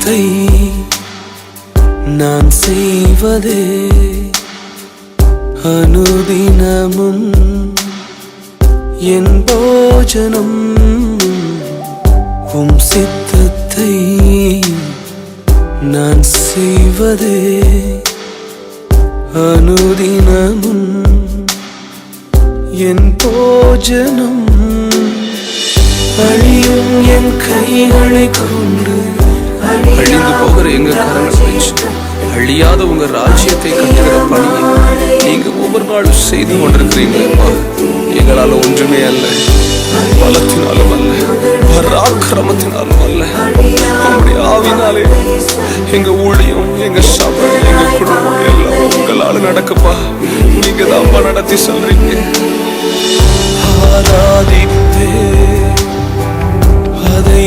சித்தத்தை நான் செய்வதே அனுதினமும் என் போஜனம். உம் சித்தத்தை நான் செய்வதே அனுதினமும் என் போஜனம். அழியும் என் கைகளை கொண்டு அழிந்து போகிற எங்க கரங்களை வச்சு அழியாத உங்க ராஜ்யத்தை கட்டுகிற பணியை நீங்க ஒவ்வொரு நாளும் செய்து கொண்டிருக்கிறீங்களா? எங்களால ஒன்றுமே அல்ல, பலத்தினாலும் அல்ல, பராக்கிரமத்தினாலும் அல்ல, உங்களுடைய ஆவினாலே எங்க ஊழியம், எங்க சபை, எங்க குடும்பம் எல்லாம் உங்களால நடக்குப்பா. நீங்க தான்ப்பா நடத்தி சொல்றீங்க. ஆராதிப்பே அதை